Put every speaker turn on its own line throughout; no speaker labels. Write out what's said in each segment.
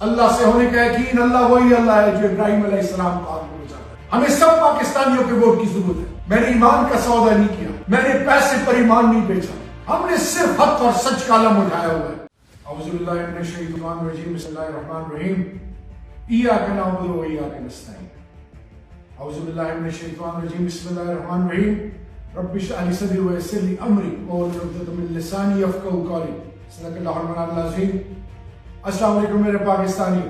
اللہ سے ہونے کا یقین، اللہ وہی اللہ ہے جو ابراہیم علیہ السلام کو آگے پہنچاتا ہے۔ ہمیں سب پاکستانیوں کے ووٹ کی ضرورت ہے۔ میں نے ایمان کا سودا نہیں کیا، میں نے پیسے پر ایمان نہیں بیچا، ہم نے صرف حق اور سچ کا علم اٹھایا ہوا ہے۔ اعوذ باللہ من الشیطان الرجیم، بسم اللہ الرحمن الرحیم، ایاک نعبد و ایاک نستعین۔ اعوذ باللہ من الشیطان الرجیم، بسم اللہ الرحمن الرحیم، رب اشرح لی صدری ویسر لی امری واحلل عقدۃ من لسانی یفقہوا قولی۔ صدق اللہ المولانا العظیم۔ السلام علیکم میرے پاکستانی،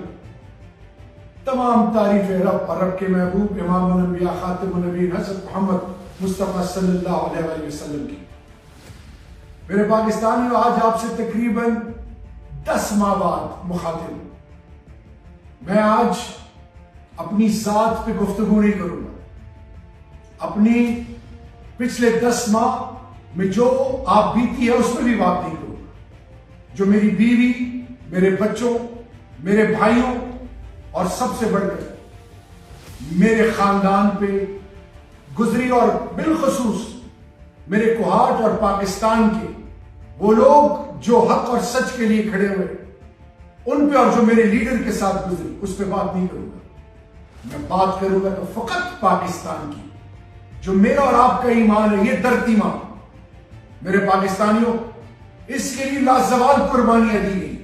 تمام تعریف رب اور رب کے محبوب امام الانبیاء خاتم النبیین حضرت محمد مصطفیٰ صلی اللہ علیہ وآلہ وسلم کی۔ میرے پاکستانیوں، آج آپ سے تقریباً 10 ماہ بعد مخاطب ہوں۔ میں آج اپنی ذات پہ گفتگو نہیں کروں گا، اپنی پچھلے 10 ماہ میں جو آپ بیتی ہے اس پہ بھی بات نہیں کروں گا۔ جو میری بیوی، میرے بچوں، میرے بھائیوں اور سب سے بڑھ کر میرے خاندان پہ گزری، اور بالخصوص میرے کوہاٹ اور پاکستان کے وہ لوگ جو حق اور سچ کے لیے کھڑے ہوئے ان پہ، اور جو میرے لیڈر کے ساتھ گزری، اس پہ بات نہیں کروں گا۔ میں بات کروں گا تو فقط پاکستان کی، جو میرا اور آپ کا ایمان ہے، یہ دھرتی ماں۔ میرے پاکستانیوں، اس کے لیے لازوال قربانیاں دی گئی،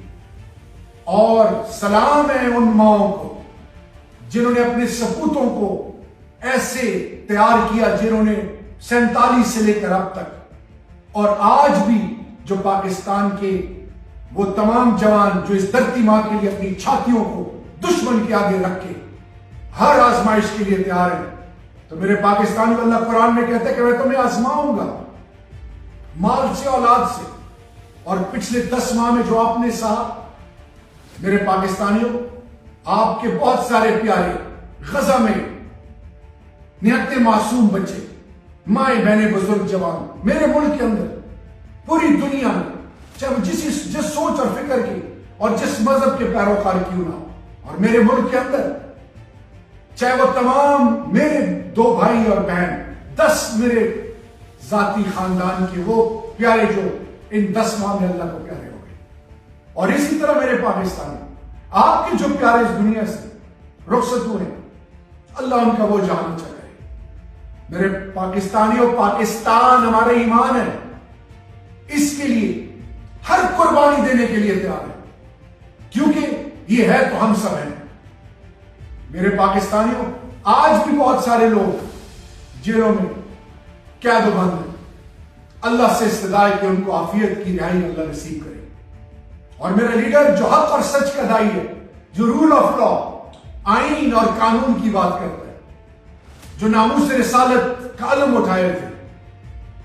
اور سلام ہے ان ماؤں کو جنہوں نے اپنے سپوتوں کو ایسے تیار کیا، جنہوں نے 47 سے لے کر اب تک، اور آج بھی جو پاکستان کے وہ تمام جوان جو اس دھرتی ماں کے لیے اپنی چھاتیوں کو دشمن کے آگے رکھ کے ہر آزمائش کے لیے تیار ہیں۔ تو میرے پاکستانی، اللہ قرآن میں کہتا ہے کہ میں تمہیں آزماؤں گا مال سے، اولاد سے، اور پچھلے 10 ماہ میں جو آپ نے سہا، میرے پاکستانیوں، آپ کے بہت سارے پیارے غزہ میں نہتے معصوم بچے، مائیں بہنیں، بزرگ جوان، میرے ملک کے اندر، پوری دنیا میں، چاہے وہ جس سوچ اور فکر کی اور جس مذہب کے پیروکار کیوں نہ ہو، اور میرے ملک کے اندر چاہے وہ تمام میرے 2 بھائی اور بہن، 10 میرے ذاتی خاندان کے وہ پیارے جو ان 10 ماہ میں اللہ کو پیارے ہو گئے، اور اسی طرح میرے پاکستانی، آپ کے جو پیارے اس دنیا سے رخصت ہوئے، اللہ ان کا وہ جہاں اچھا کرے۔ میرے پاکستانیوں، پاکستان ہمارا ایمان ہے، اس کے لیے ہر قربانی دینے کے لیے تیار ہے، کیونکہ یہ ہے تو ہم سب ہیں۔ میرے پاکستانیوں، آج بھی بہت سارے لوگ جیلوں میں قید و بند ہیں، اللہ سے استدعا کہ ان کو عافیت کی رہائی اللہ نصیب کرے۔ اور میرا لیڈر جو حق اور سچ کا دائی ہے، جو رول آف لا، آئین اور قانون کی بات کرتا ہے، جو ناموس رسالت کا علم اٹھائے تھے،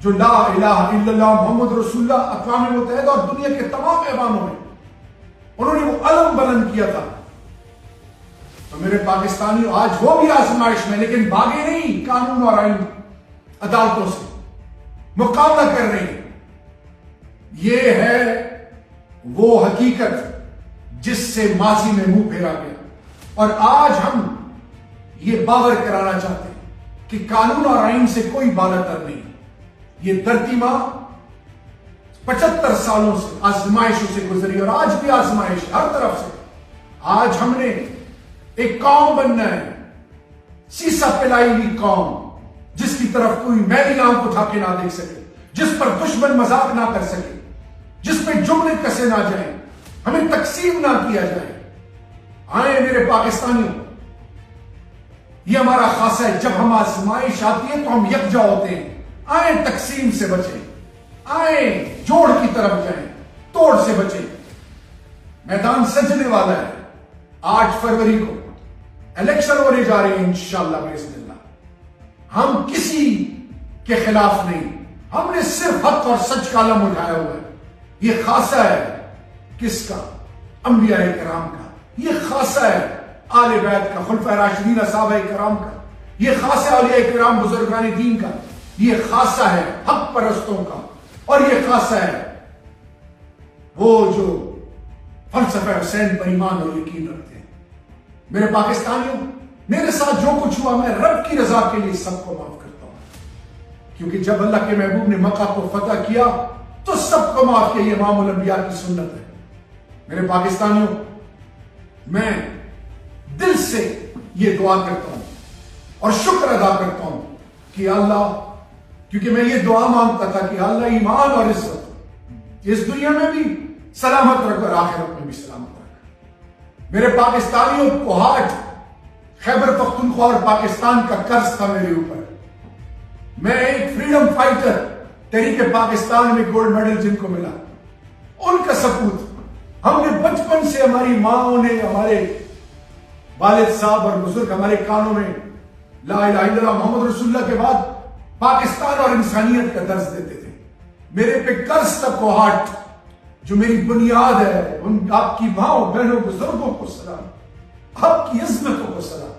جو لا الہ الا اللہ محمد رسول اللہ اقوام متحدہ اور دنیا کے تمام ایوانوں میں انہوں نے وہ علم بلند کیا تھا۔ تو میرے پاکستانیوں، آج وہ بھی آزمائش میں، لیکن بھاگے نہیں قانون اور آئین عدالتوں سے، مقابلہ کر رہے ہیں۔ یہ ہے وہ حقیقت جس سے ماضی میں منہ پھیرا گیا، اور آج ہم یہ باور کرانا چاہتے ہیں کہ قانون اور آئین سے کوئی بالاتر نہیں۔ یہ دھرتی ماں 75 سالوں سے آزمائشوں سے گزری، اور آج بھی آزمائش ہر طرف سے۔ آج ہم نے ایک قوم بننا ہے، سیسا پلائی ہوئی قوم، جس کی طرف کوئی میلی آنکھ اٹھا کے نہ دیکھ سکے، جس پر دشمن مذاق نہ کر سکے، جس پہ جملے کسے نہ جائیں، ہمیں تقسیم نہ کیا جائے۔ آئیں میرے پاکستانیوں، یہ ہمارا خاصہ ہے، جب ہم آزمائش آتی ہے تو ہم یکجا ہوتے ہیں۔ آئیں تقسیم سے بچیں، آئیں جوڑ کی طرف جائیں، توڑ سے بچیں۔ میدان سجنے والا ہے، 8 فروری کو الیکشن ہونے جا رہے ہیں انشاءاللہ باذن اللہ۔ ہم کسی کے خلاف نہیں، ہم نے صرف حق اور سچ کا علم اٹھایا ہوا ہے۔ یہ خاصہ ہے کس کا؟ انبیاء کرام کا۔ یہ خاصہ ہے آل بیت کا، خلفائے راشدین صحابہ کرام کا۔ یہ خاصہ ہے اولیاء کرام بزرگان دین کا۔ یہ خاصہ ہے حق پرستوں کا، اور یہ خاصہ ہے وہ جو فلسفہ حسین پر ایمان اور یقین رکھتے ہیں۔ میرے پاکستانیوں، میرے ساتھ جو کچھ ہوا، میں رب کی رضا کے لیے سب کو معاف کرتا ہوں، کیونکہ جب اللہ کے محبوب نے مکہ کو فتح کیا تو سب کو معاف کیا۔ یہ امام الانبیاء کی سنت ہے۔ میرے پاکستانیوں، میں دل سے یہ دعا کرتا ہوں اور شکر ادا کرتا ہوں کہ اللہ، کیونکہ میں یہ دعا مانگتا تھا کہ اللہ ایمان اور عزت اس دنیا میں بھی سلامت رکھ اور آخرت میں بھی سلامت رکھ۔ میرے پاکستانیوں کو ہاتھ خیبر پختونخوا اور پاکستان کا قرض تھا میرے اوپر۔ میں ایک فریڈم فائٹر، تحریک پاکستان میں گولڈ میڈل جن کو ملا، ان کا سپوت ہم نے بچپن سے، ہماری ماں نے، ہمارے والد صاحب اور بزرگ ہمارے کانوں میں لا الہ الا اللہ محمد رسول اللہ کے بعد پاکستان اور انسانیت کا درس دیتے تھے۔ میرے پہ قرض تک کو ہاتھ جو میری بنیاد ہے، ان آپ کی ماں بہنوں بزرگوں کو سلام، آپ کی عظمتوں کو سلام۔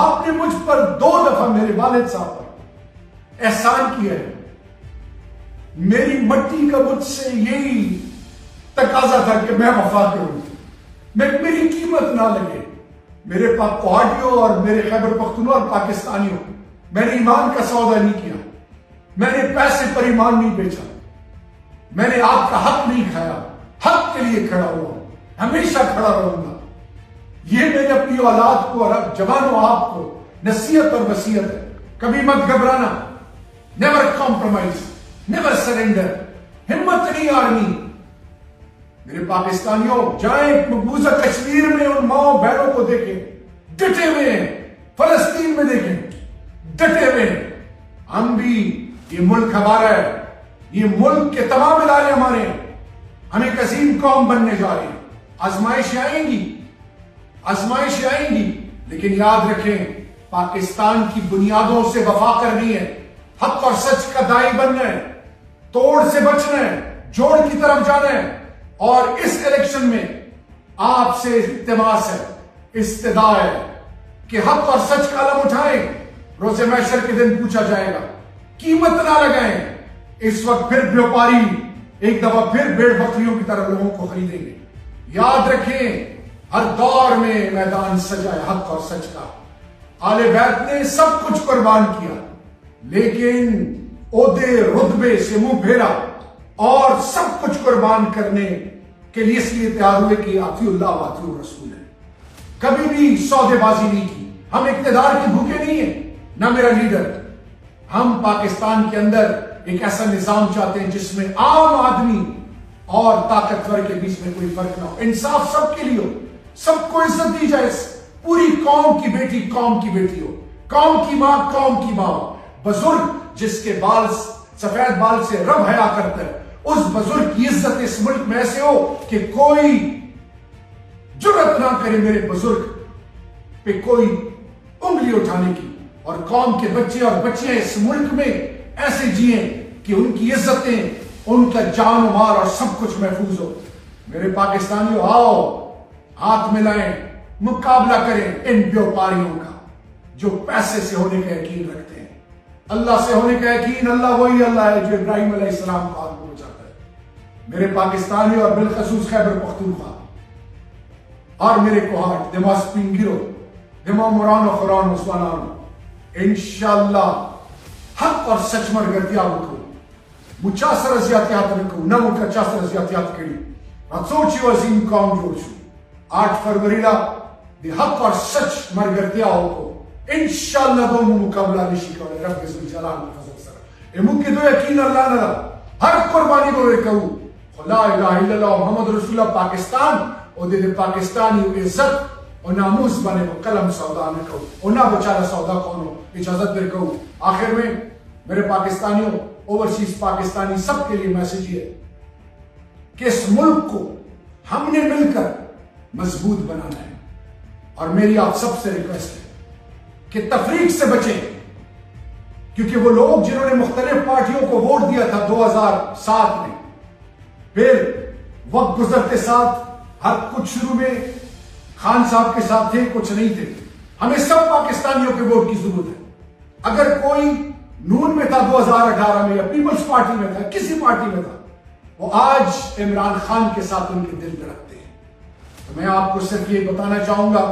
آپ نے مجھ پر 2 دفعہ میرے والد صاحب پر احسان کیا ہے۔ میری مٹی کا مجھ سے یہی تقاضا تھا کہ میں وفا کروں، میری قیمت نہ لگے۔ میرے پاکستانیوں اور میرے خیبر پختونخوا اور پاکستانیوں، میں نے ایمان کا سودا نہیں کیا، میں نے پیسے پر ایمان نہیں بیچا، میں نے آپ کا حق نہیں کھایا، حق کے لیے کھڑا ہوا، ہمیشہ کھڑا رہوں گا۔ یہ میں نے اپنی اولاد کو اور جوانوں آپ کو نصیحت اور وصیت ہے، کبھی مت گھبرانا، نیور کمپرومائز، نیور سرنڈر، ہمت نہیں ہارنی۔ میرے پاکستانیوں، جائیں مقبوضہ کشمیر میں ان ماؤں بہنوں کو دیکھیں، ڈٹے ہوئے ہیں، فلسطین میں دیکھیں، ڈٹے ہوئے ہیں۔ ہم بھی، یہ ملک ہمارا ہے، یہ ملک کے تمام ادارے ہمارے ہیں، ہم ایک عظیم قوم بننے جا رہے ہیں۔ آزمائشیں آئیں گی، آزمائشیں آئیں گی، لیکن یاد رکھیں پاکستان کی بنیادوں سے وفا کرنی ہے، حق اور سچ کا دائی بننا ہے، توڑ سے بچنا ہے، جوڑ کی طرف جانا ہے۔ اور اس الیکشن میں آپ سے التماس ہے، استدعا ہے کہ حق اور سچ کا علم اٹھائیں۔ روز محشر کے دن پوچھا جائے گا، قیمت نہ لگائیں۔ اس وقت پھر بیوپاری ایک دفعہ پھر بھیڑ بکریوں کی طرح لوگوں کو خریدیں گے۔ یاد رکھیں ہر دور میں میدان سجا ہے حق اور سچ کا۔ آل بیت نے سب کچھ قربان کیا، لیکن عہدے رتبے سے منہ پھیرا اور سب کچھ قربان کرنے کے لیے اس لیے تیار ہوئے کہ اطیعوا اللہ واطیعوا الرسول ہے۔ کبھی بھی سودے بازی نہیں کی۔ ہم اقتدار کے بھوکے نہیں ہیں، نہ میرا لیڈر۔ ہم پاکستان کے اندر ایک ایسا نظام چاہتے ہیں جس میں عام آدمی اور طاقتور کے بیچ میں کوئی فرق نہ ہو، انصاف سب کے لیے ہو، سب کو عزت دی جائے، پوری قوم کی بیٹی قوم کی بیٹی ہو، قوم کی ماں قوم کی ماں ہو۔ بزرگ جس کے بال سفید بال سے رب حیا کرتا ہے، اس بزرگ کی عزت اس ملک میں ایسے ہو کہ کوئی جرأت نہ کرے میرے بزرگ پہ کوئی انگلی اٹھانے کی، اور قوم کے بچے اور بچیاں اس ملک میں ایسے جئیں کہ ان کی عزتیں، ان کا جان و مال اور سب کچھ محفوظ ہو۔ میرے پاکستانیوں، آؤ ہاتھ ملائیں، مقابلہ کریں ان بیوپاریوں کا جو پیسے سے ہونے کا یقین رکھتے ہیں۔ اللہ سے ہونے کا یقین، اللہ وہی اللہ ہے جو ابراہیم علیہ السلام کو آگ میں بچاتا ہے۔ میرے پاکستانیوں اور بالخصوص خیبر پختونخوا اور میرے کوہاٹ، دما سپینگیرو، دما مران و خوران و سوانانو، انشاءاللہ حق اور سچ مرگرتیا بکو، مچاسر ازیاتیات نکو، نمو کچاسر ازیاتیات کری، رچوچی و عظیم قوم جوڑ چھو۔ 8 فروری لا دی حق اور سچ مرگرتیا ہوکو، انشاءاللہ دوم مقابلہ نشی کرے رب عزت جلال و فضل سر۔ امو کی دو یقین اللہ نہ ہر قربانی کو کہو لا الہ الا اللہ محمد رسول اللہ پاکستان اور دے پاکستانی عزت اور ناموس بنے کو قلم سودا نہ کہو، اور نہ بچانا سودا کونو اجازت دے کہو۔ آخر میں میرے پاکستانیوں، اوورسیز پاکستانی سب کے لیے میسج یہ ہے کہ اس ملک کو ہم نے مل کر مضبوط بنانا ہے، اور میری آپ سب سے ریکویسٹ ہے کہ تفریق سے بچیں، کیونکہ وہ لوگ جنہوں نے مختلف پارٹیوں کو ووٹ دیا تھا 2007 میں، پھر وقت گزرتے ساتھ ہر کچھ شروع میں خان صاحب کے ساتھ تھے، کچھ نہیں تھے۔ ہمیں سب پاکستانیوں کے ووٹ کی ضرورت ہے۔ اگر کوئی نون میں تھا 2018 میں، یا پیپلز پارٹی میں تھا، کسی پارٹی میں تھا، وہ آج عمران خان کے ساتھ ان کے دل میں رکھتے ہیں۔ تو میں آپ کو صرف یہ بتانا چاہوں گا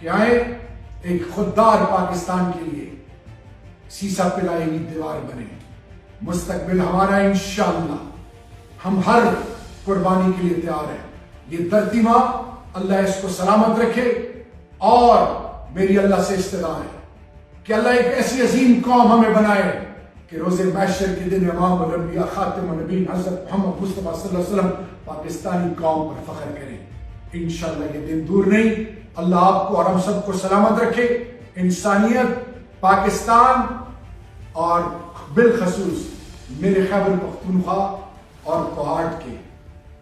کہ آئے ایک خوددار پاکستان کے لیے سیسا پلائے ہوئی دیوار بنے۔ مستقبل ہمارا انشاءاللہ، ہم ہر قربانی کے لیے تیار ہیں۔ یہ دھرتی ماں اللہ اس کو سلامت رکھے، اور میری اللہ سے استدعا ہے کہ اللہ ایک ایسی عظیم قوم ہمیں بنائے کہ روز محشر کے دن امام الانبیاء خاتم النبیین حضرت محمد مصطفیٰ صلی اللہ علیہ وسلم پاکستانی قوم پر فخر کریں۔ انشاءاللہ یہ دن دور نہیں۔ اللہ آپ کو اور ہم سب کو سلامت رکھے۔ انسانیت، پاکستان اور بالخصوص میرے خیبر پختونخوا اور کوہاٹ کے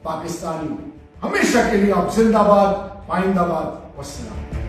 پاکستانی ہمیشہ کے لیے آپ زندہ باد، پائندہ باد، والسلام۔